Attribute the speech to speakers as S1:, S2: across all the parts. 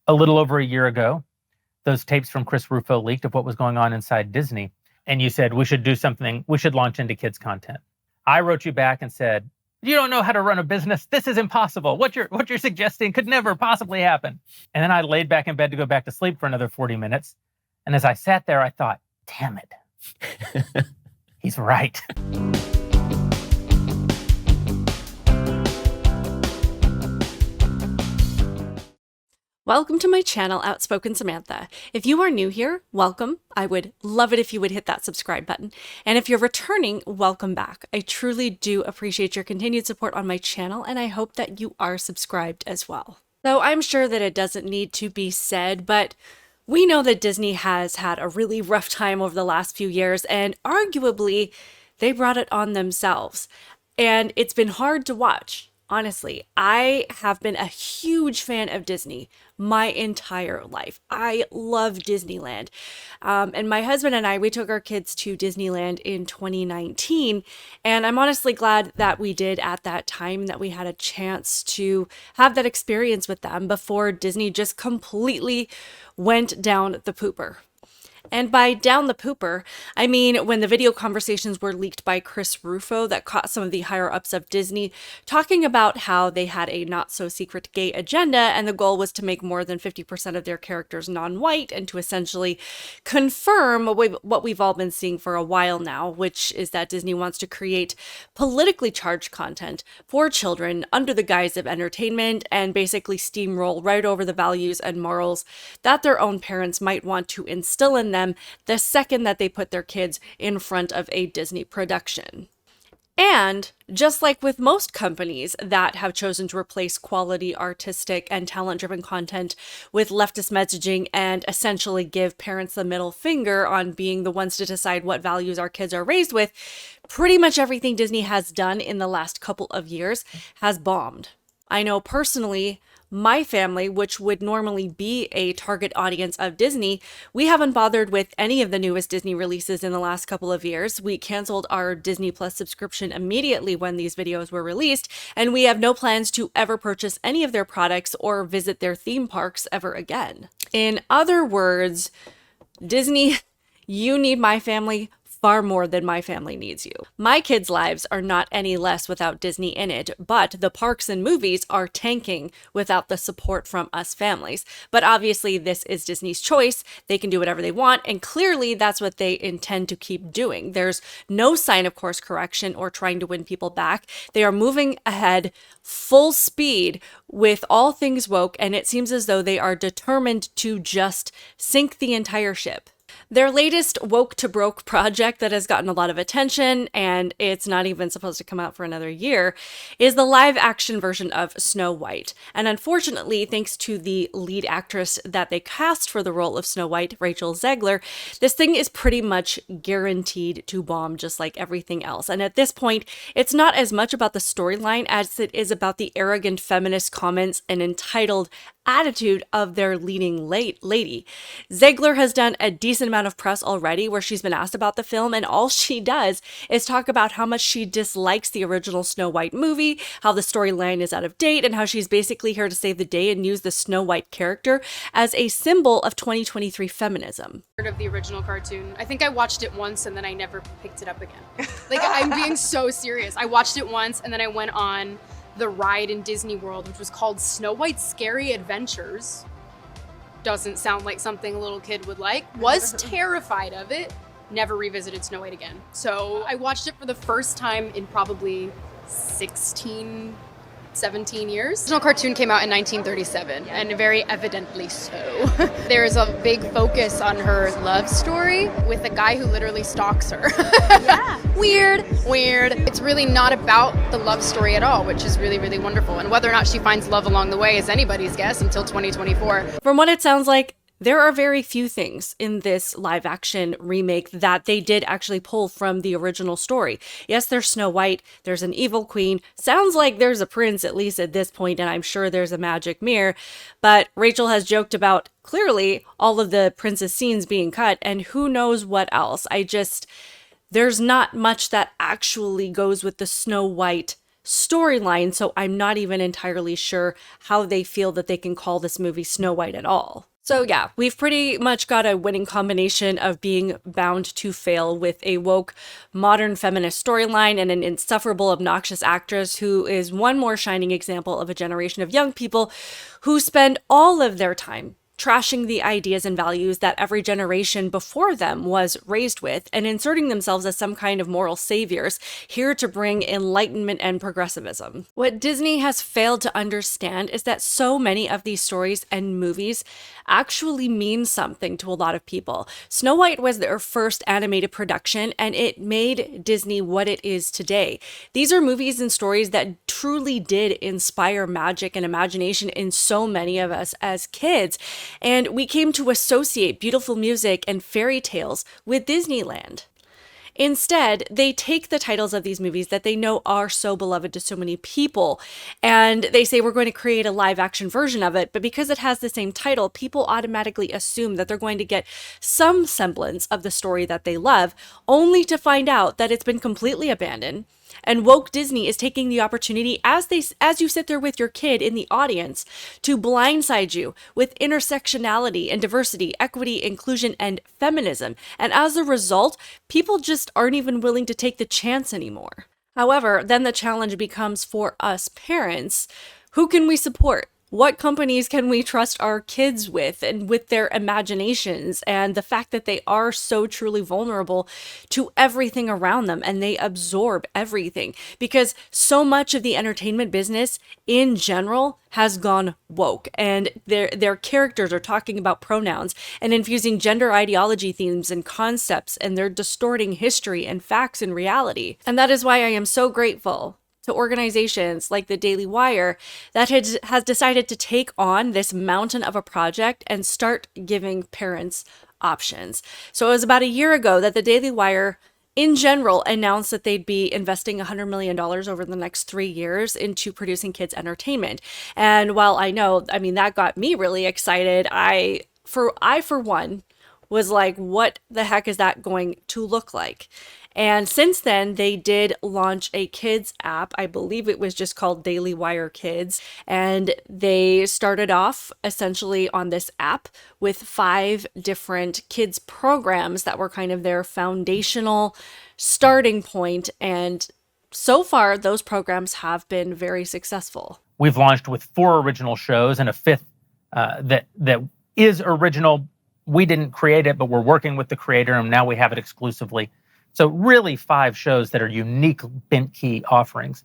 S1: a little over a year ago, those tapes from Chris Rufo leaked of what was going on inside Disney. And you said, we should do something, we should launch into kids' content. I wrote you back and said, you don't know how to run a business. This is impossible. What you're suggesting could never possibly happen. And then I laid back in bed to go back to sleep for another 40 minutes. And as I sat there, I thought, damn it. He's right.
S2: Welcome to my channel, Outspoken Samantha. If you are new here, welcome. I would love it if you would hit that subscribe button. And if you're returning, welcome back. I truly do appreciate your continued support on my channel, and I hope that you are subscribed as well. So I'm sure that it doesn't need to be said, but we know that Disney has had a really rough time over the last few years, and arguably, they brought it on themselves. And it's been hard to watch. Honestly, I have been a huge fan of Disney my entire life. I love Disneyland. And my husband and I, we took our kids to Disneyland in 2019. And I'm honestly glad that we did at that time, that we had a chance to have that experience with them before Disney just completely went down the pooper. And by down the pooper, I mean when the video conversations were leaked by Chris Rufo that caught some of the higher-ups of Disney talking about how they had a not-so-secret gay agenda and the goal was to make more than 50% of their characters non-white and to essentially confirm what we've all been seeing for a while now, which is that Disney wants to create politically charged content for children under the guise of entertainment and basically steamroll right over the values and morals that their own parents might want to instill in them the second that they put their kids in front of a Disney production. And just like with most companies that have chosen to replace quality, artistic, and talent-driven content with leftist messaging and essentially give parents the middle finger on being the ones to decide what values our kids are raised with, pretty much everything Disney has done in the last couple of years has bombed. I know personally, my family, which would normally be a target audience of Disney, we haven't bothered with any of the newest Disney releases in the last couple of years. We canceled our Disney Plus subscription immediately when these videos were released, and we have no plans to ever purchase any of their products or visit their theme parks ever again. In other words, Disney, you need my family far more than my family needs you. My kids' lives are not any less without Disney in it, but the parks and movies are tanking without the support from us families. But obviously this is Disney's choice. They can do whatever they want, and clearly that's what they intend to keep doing. There's no sign of course correction or trying to win people back. They are moving ahead full speed with all things woke, and it seems as though they are determined to just sink the entire ship. Their latest woke to broke project that has gotten a lot of attention, and it's not even supposed to come out for another year, is the live action version of Snow White. And unfortunately, thanks to the lead actress that they cast for the role of Snow White, Rachel Zegler, this thing is pretty much guaranteed to bomb just like everything else. And at this point, it's not as much about the storyline as it is about the arrogant feminist comments and entitled attitude of their leading lady. Zegler has done a decent amount of press already where she's been asked about the film, and all she does is talk about how much she dislikes the original Snow White movie, how the storyline is out of date, and how she's basically here to save the day and use the Snow White character as a symbol of 2023 feminism.
S3: Of the original cartoon. I think I watched it once and then I never picked it up again. Like, I'm being so serious. I watched it once and then I went on the ride in Disney World, which was called Snow White's Scary Adventures. Doesn't sound like something a little kid would like. Was terrified of it. Never revisited Snow White again. So I watched it for the first time in probably 17 years. The original cartoon came out in 1937, and very evidently so. There's a big focus on her love story with a guy who literally stalks her. Yeah. Weird. It's really not about the love story at all, which is really, really wonderful. And whether or not she finds love along the way is anybody's guess until 2024.
S2: From what it sounds like, there are very few things in this live action remake that they did actually pull from the original story. Yes, there's Snow White, there's an evil queen, sounds like there's a prince at least at this point, and I'm sure there's a magic mirror, but Rachel has joked about clearly all of the princess scenes being cut, and who knows what else. There's not much that actually goes with the Snow White storyline, so I'm not even entirely sure how they feel that they can call this movie Snow White at all. So yeah, we've pretty much got a winning combination of being bound to fail with a woke, modern feminist storyline and an insufferable, obnoxious actress who is one more shining example of a generation of young people who spend all of their time trashing the ideas and values that every generation before them was raised with and inserting themselves as some kind of moral saviors here to bring enlightenment and progressivism. What Disney has failed to understand is that so many of these stories and movies actually mean something to a lot of people. Snow White was their first animated production, and it made Disney what it is today. These are movies and stories that truly did inspire magic and imagination in so many of us as kids. And we came to associate beautiful music and fairy tales with Disneyland. Instead, they take the titles of these movies that they know are so beloved to so many people, and they say we're going to create a live action version of it, but because it has the same title, people automatically assume that they're going to get some semblance of the story that they love, only to find out that it's been completely abandoned. And woke Disney is taking the opportunity as you sit there with your kid in the audience to blindside you with intersectionality and diversity, equity, inclusion, and feminism. And as a result, people just aren't even willing to take the chance anymore. However, then the challenge becomes for us parents, who can we support? What companies can we trust our kids with and with their imaginations and the fact that they are so truly vulnerable to everything around them and they absorb everything? Because so much of the entertainment business in general has gone woke, and their characters are talking about pronouns and infusing gender ideology themes and concepts, and they're distorting history and facts and reality. And that is why I am so grateful to organizations like the Daily Wire that has decided to take on this mountain of a project and start giving parents options. So it was about a year ago that the Daily Wire in general announced that they'd be investing $100 million over the next 3 years into producing kids entertainment. And while I know, that got me really excited, I for one was like, what the heck is that going to look like? And since then, they did launch a kids app. I believe it was just called Daily Wire Kids. And they started off essentially on this app with 5 different kids programs that were kind of their foundational starting point. And so far, those programs have been very successful.
S1: We've launched with 4 original shows and a 5th that is original. We didn't create it, but we're working with the creator, and now we have it exclusively. So really 5 shows that are unique Bentkey offerings.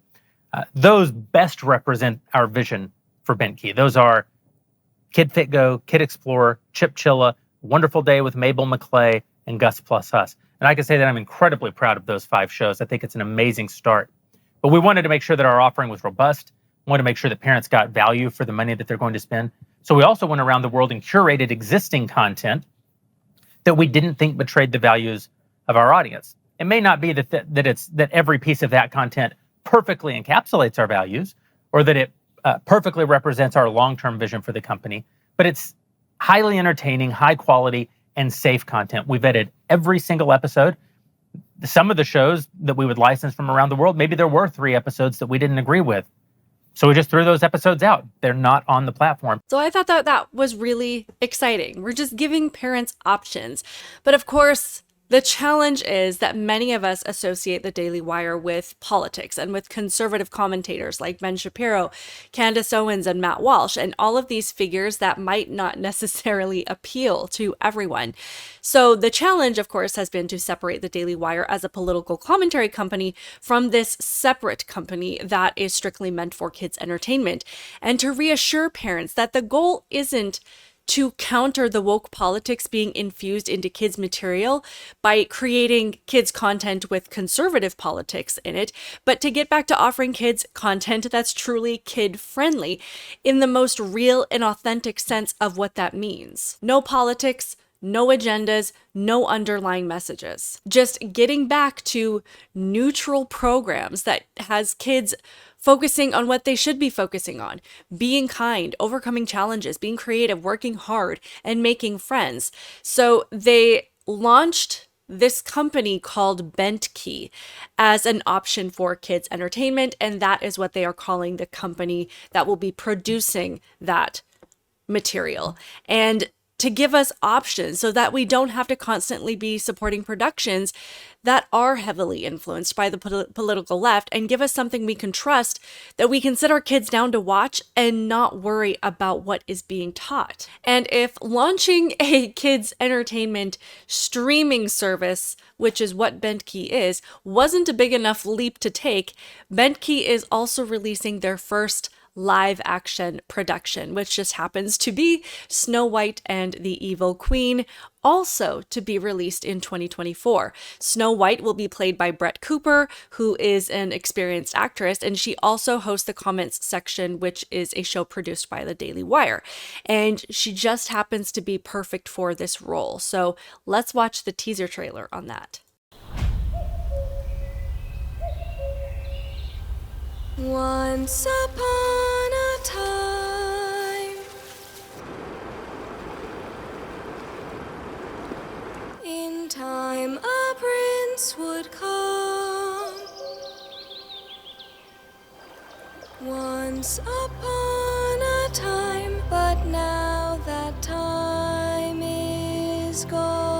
S1: Those best represent our vision for Bentkey. Those are Kid Fit Go, Kid Explorer, Chip Chilla, Wonderful Day with Mabel McClay, and Gus Plus Us. And I can say that I'm incredibly proud of those 5 shows. I think it's an amazing start. But we wanted to make sure that our offering was robust. We wanted to make sure that parents got value for the money that they're going to spend. So we also went around the world and curated existing content that we didn't think betrayed the values of our audience. It may not be that every piece of that content perfectly encapsulates our values, or that it perfectly represents our long-term vision for the company, but it's highly entertaining, high quality, and safe content. We've vetted every single episode. Some of the shows that we would license from around the world, maybe there were 3 episodes that we didn't agree with. So we just threw those episodes out. They're not on the platform.
S2: So I thought that was really exciting. We're just giving parents options. But of course, the challenge is that many of us associate the Daily Wire with politics and with conservative commentators like Ben Shapiro, Candace Owens, and Matt Walsh, and all of these figures that might not necessarily appeal to everyone. So the challenge, of course, has been to separate the Daily Wire as a political commentary company from this separate company that is strictly meant for kids' entertainment, and to reassure parents that the goal isn't to counter the woke politics being infused into kids' material by creating kids' content with conservative politics in it, but to get back to offering kids content that's truly kid-friendly in the most real and authentic sense of what that means. No politics, no agendas, no underlying messages. Just getting back to neutral programs that has kids focusing on what they should be focusing on, being kind, overcoming challenges, being creative, working hard, and making friends. So they launched this company called Bentkey as an option for kids entertainment, and that is what they are calling the company that will be producing that material. And to give us options so that we don't have to constantly be supporting productions that are heavily influenced by the political left, and give us something we can trust that we can sit our kids down to watch and not worry about what is being taught. And if launching a kids entertainment streaming service, which is what Bentkey is, wasn't a big enough leap to take, Bentkey is also releasing their first live action production, which just happens to be Snow White and the Evil Queen, also to be released in 2024. Snow White will be played by Brett Cooper, who is an experienced actress, and she also hosts the Comments Section, which is a show produced by the Daily Wire. And she just happens to be perfect for this role. So let's watch the teaser trailer on that.
S4: Once upon a time, in time a prince would come. Once upon a time, but now that time is gone.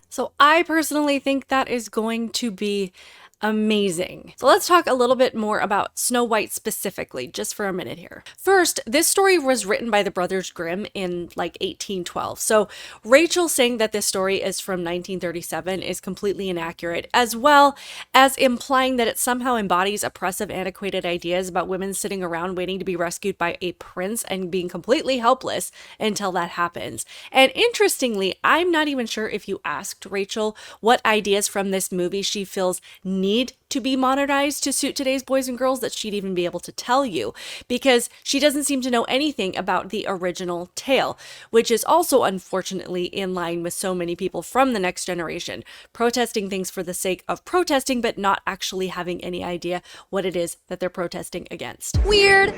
S2: So I personally think that is going to be amazing. So let's talk a little bit more about Snow White specifically, just for a minute here. First, this story was written by the Brothers Grimm in like 1812. So Rachel saying that this story is from 1937 is completely inaccurate, as well as implying that it somehow embodies oppressive, antiquated ideas about women sitting around waiting to be rescued by a prince and being completely helpless until that happens. And interestingly, I'm not even sure if you asked Rachel what ideas from this movie she feels need to be modernized to suit today's boys and girls, that she'd even be able to tell you, because she doesn't seem to know anything about the original tale, which is also unfortunately in line with so many people from the next generation, protesting things for the sake of protesting, but not actually having any idea what it is that they're protesting against.
S3: Weird.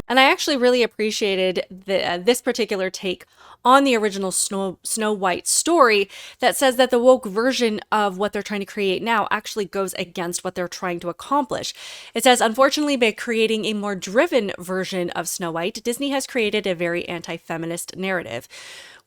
S2: And I actually really appreciated this particular take on the original Snow White story that says that the woke version of what they're trying to create now actually goes against what they're trying to accomplish. It says, unfortunately, by creating a more driven version of Snow White, Disney has created a very anti-feminist narrative.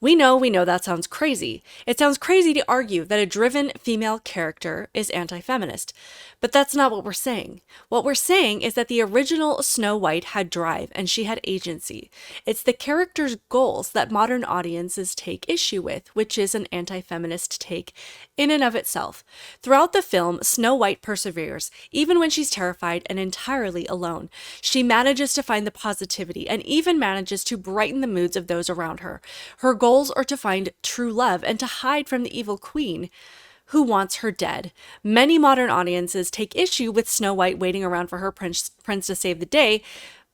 S2: We know that sounds crazy. It sounds crazy to argue that a driven female character is anti-feminist. But that's not what we're saying. What we're saying is that the original Snow White had drive and she had agency. It's the character's goals that modern audiences take issue with, which is an anti-feminist take in and of itself. Throughout the film, Snow White perseveres, even when she's terrified and entirely alone. She manages to find the positivity and even manages to brighten the moods of those around her. Her goals are to find true love and to hide from the evil queen who wants her dead. Many modern audiences take issue with Snow White waiting around for her prince to save the day,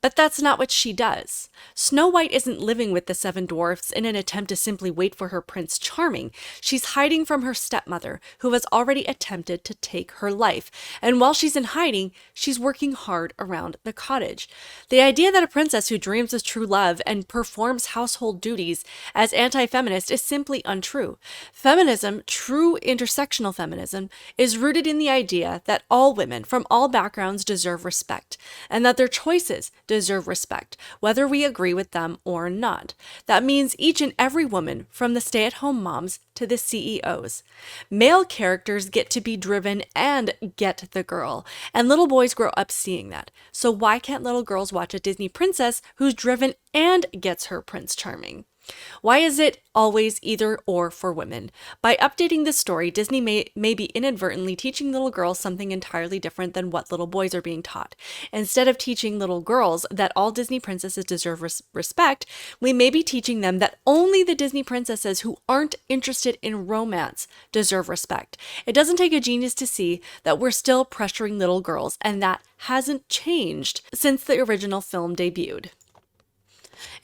S2: but that's not what she does. Snow White isn't living with the seven dwarfs in an attempt to simply wait for her Prince Charming. She's hiding from her stepmother, who has already attempted to take her life. And while she's in hiding, she's working hard around the cottage. The idea that a princess who dreams of true love and performs household duties as anti-feminist is simply untrue. Feminism, true intersectional feminism, is rooted in the idea that all women from all backgrounds deserve respect, and that their choices deserve respect, whether we agree with them or not. That means each and every woman, from the stay-at-home moms to the CEOs. Male characters get to be driven and get the girl, and little boys grow up seeing that. So why can't little girls watch a Disney princess who's driven and gets her Prince Charming? Why is it always either or for women? By updating this story, Disney may be inadvertently teaching little girls something entirely different than what little boys are being taught. Instead of teaching little girls that all Disney princesses deserve respect, we may be teaching them that only the Disney princesses who aren't interested in romance deserve respect. It doesn't take a genius to see that we're still pressuring little girls, and that hasn't changed since the original film debuted.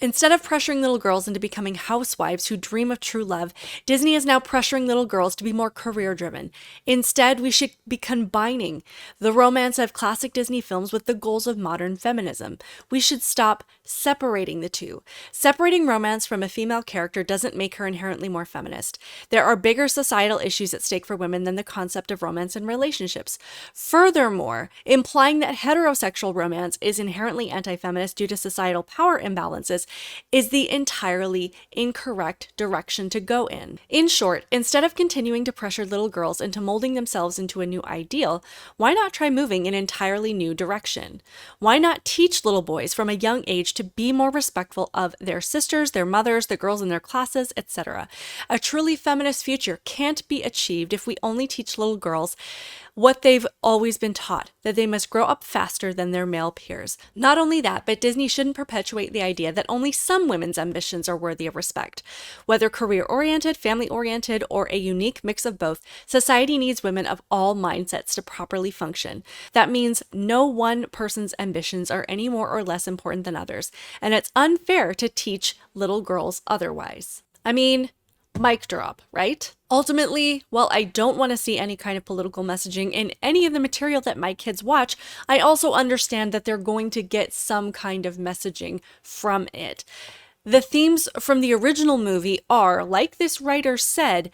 S2: Instead of pressuring little girls into becoming housewives who dream of true love, Disney is now pressuring little girls to be more career-driven. Instead, we should be combining the romance of classic Disney films with the goals of modern feminism. We should stop separating the two. Separating romance from a female character doesn't make her inherently more feminist. There are bigger societal issues at stake for women than the concept of romance in relationships. Furthermore, implying that heterosexual romance is inherently anti-feminist due to societal power imbalances is the entirely incorrect direction to go in. In short, instead of continuing to pressure little girls into molding themselves into a new ideal, why not try moving in an entirely new direction? Why not teach little boys from a young age to be more respectful of their sisters, their mothers, the girls in their classes, etc.? A truly feminist future can't be achieved if we only teach little girls what they've always been taught, that they must grow up faster than their male peers. Not only that, but Disney shouldn't perpetuate the idea that only some women's ambitions are worthy of respect. Whether career-oriented, family-oriented, or a unique mix of both, society needs women of all mindsets to properly function. That means no one person's ambitions are any more or less important than others, and it's unfair to teach little girls otherwise. I mean, mic drop, right? Ultimately, while I don't want to see any kind of political messaging in any of the material that my kids watch, I also understand that they're going to get some kind of messaging from it. The themes from the original movie are, like this writer said,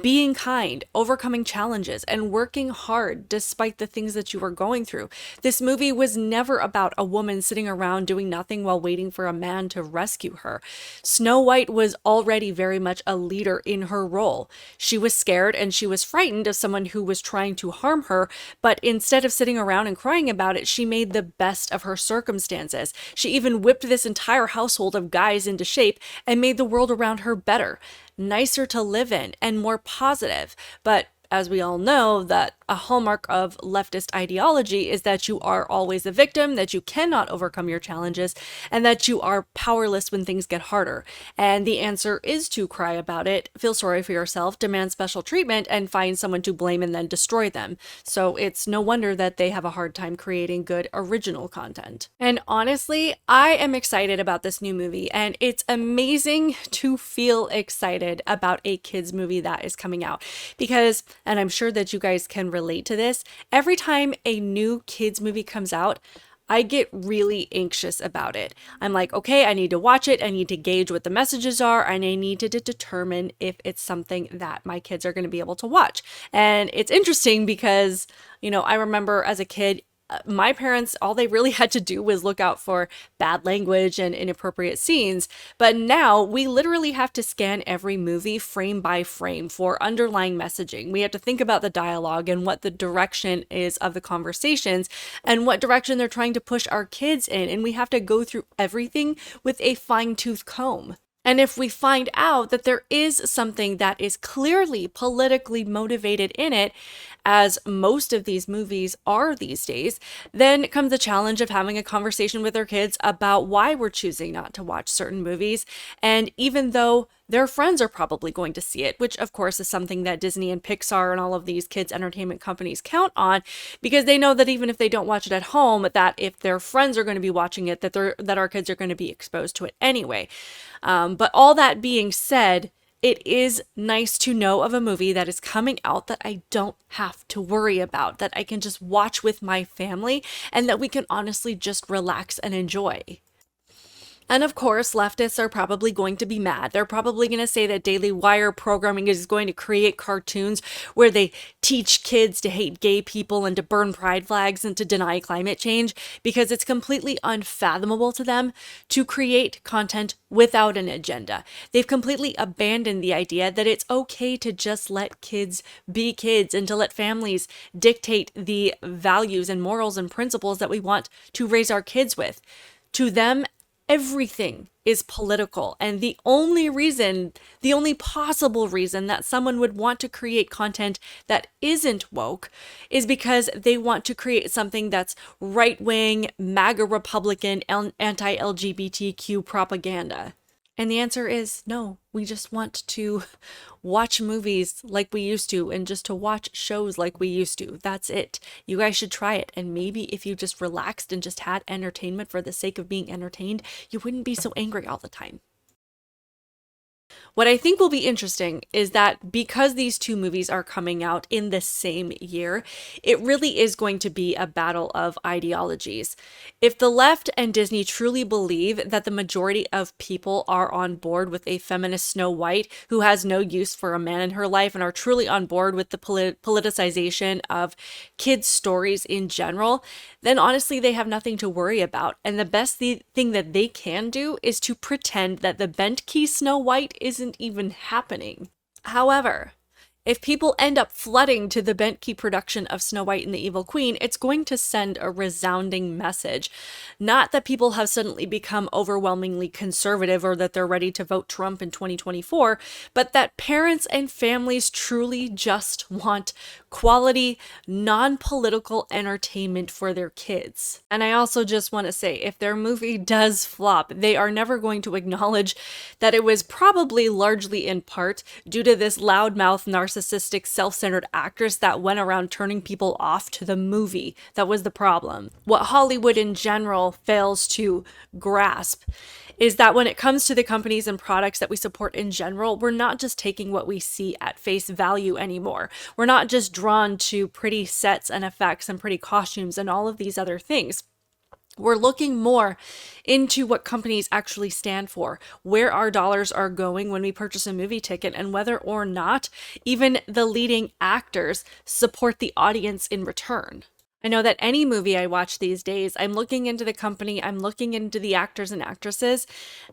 S2: being kind, overcoming challenges, and working hard despite the things that you are going through. This movie was never about a woman sitting around doing nothing while waiting for a man to rescue her. Snow White was already very much a leader in her role. She was scared and she was frightened of someone who was trying to harm her, but instead of sitting around and crying about it, she made the best of her circumstances. She even whipped this entire household of guys into shape and made the world around her better, nicer to live in, and more positive. But as we all know, that a hallmark of leftist ideology is that you are always a victim, that you cannot overcome your challenges, and that you are powerless when things get harder. And the answer is to cry about it, feel sorry for yourself, demand special treatment, and find someone to blame and then destroy them. So it's no wonder that they have a hard time creating good original content. And honestly, I am excited about this new movie, and it's amazing to feel excited about a kids movie that is coming out because, and I'm sure that you guys can relate to this, every time a new kids movie comes out, I get really anxious about it. I'm like, okay, I need to watch it. I need to gauge what the messages are, and I need to determine if it's something that my kids are going to be able to watch. And it's interesting because, you know, I remember as a kid, my parents, all they really had to do was look out for bad language and inappropriate scenes. But now we literally have to scan every movie frame by frame for underlying messaging. We have to think about the dialogue and what the direction is of the conversations and what direction they're trying to push our kids in. And we have to go through everything with a fine-tooth comb. And if we find out that there is something that is clearly politically motivated in it, as most of these movies are these days, then comes the challenge of having a conversation with our kids about why we're choosing not to watch certain movies. And even though their friends are probably going to see it, which of course is something that Disney and Pixar and all of these kids entertainment companies count on, because they know that even if they don't watch it at home, that if their friends are going to be watching it, that our kids are going to be exposed to it anyway. But all that being said, it is nice to know of a movie that is coming out that I don't have to worry about, that I can just watch with my family, and that we can honestly just relax and enjoy. And of course, leftists are probably going to be mad. They're probably going to say that Daily Wire programming is going to create cartoons where they teach kids to hate gay people and to burn pride flags and to deny climate change, because it's completely unfathomable to them to create content without an agenda. They've completely abandoned the idea that it's okay to just let kids be kids and to let families dictate the values and morals and principles that we want to raise our kids with. To them, everything is political, and the only possible reason that someone would want to create content that isn't woke is because they want to create something that's right-wing, MAGA Republican, anti-LGBTQ propaganda. And the answer is no. We just want to watch movies like we used to and just to watch shows like we used to. That's it. You guys should try it. And maybe if you just relaxed and just had entertainment for the sake of being entertained, you wouldn't be so angry all the time. What I think will be interesting is that because these two movies are coming out in the same year, it really is going to be a battle of ideologies. If the left and Disney truly believe that the majority of people are on board with a feminist Snow White who has no use for a man in her life and are truly on board with the politicization of kids' stories in general, then honestly, they have nothing to worry about. And the best thing that they can do is to pretend that the Bentkey Snow White isn't even happening. However, if people end up flooding to the Bentkey production of Snow White and the Evil Queen, it's going to send a resounding message. Not that people have suddenly become overwhelmingly conservative or that they're ready to vote Trump in 2024, but that parents and families truly just want quality, non-political entertainment for their kids. And I also just want to say, if their movie does flop, they are never going to acknowledge that it was probably largely in part due to this loudmouth, narcissistic, self-centered actress that went around turning people off to the movie. That was the problem. What Hollywood in general fails to grasp is that when it comes to the companies and products that we support in general, we're not just taking what we see at face value anymore. We're not just drawn to pretty sets and effects and pretty costumes and all of these other things. We're looking more into what companies actually stand for, where our dollars are going when we purchase a movie ticket, and whether or not even the leading actors support the audience in return. I know that any movie I watch these days, I'm looking into the company, I'm looking into the actors and actresses,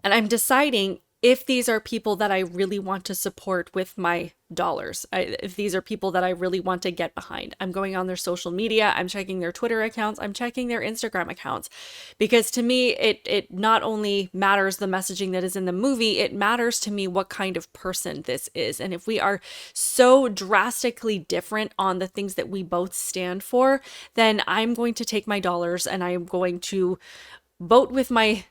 S2: and I'm deciding if these are people that I really want to support with my dollars, if these are people that I really want to get behind. I'm going on their social media, I'm checking their Twitter accounts, I'm checking their Instagram accounts, because to me, it not only matters the messaging that is in the movie, it matters to me what kind of person this is. And if we are so drastically different on the things that we both stand for, then I'm going to take my dollars and I am going to vote with my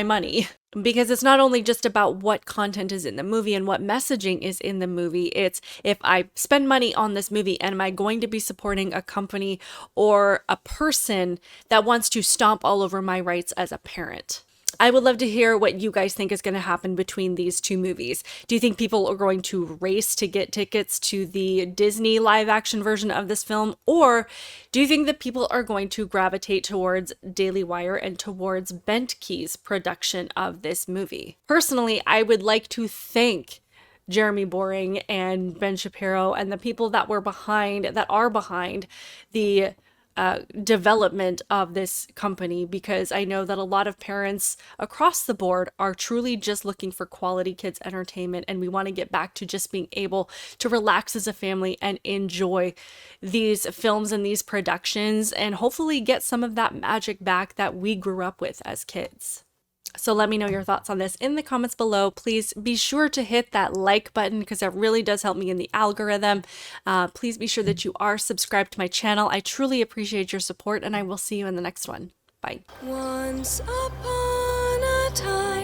S2: money, because it's not only just about what content is in the movie and what messaging is in the movie. It's, if I spend money on this movie, am I going to be supporting a company or a person that wants to stomp all over my rights as a parent? I would love to hear what you guys think is going to happen between these two movies. Do you think people are going to race to get tickets to the Disney live action version of this film? Or do you think that people are going to gravitate towards Daily Wire and towards Bentkey's production of this movie? Personally, I would like to thank Jeremy Boring and Ben Shapiro and the people that are behind the development of this company, because I know that a lot of parents across the board are truly just looking for quality kids entertainment, and we want to get back to just being able to relax as a family and enjoy these films and these productions and hopefully get some of that magic back that we grew up with as kids. So let me know your thoughts on this in the comments below. Please be sure to hit that like button because that really does help me in the algorithm. Please be sure that you are subscribed to my channel. I truly appreciate your support, and I will see you in the next one. Bye.
S4: Once upon a time.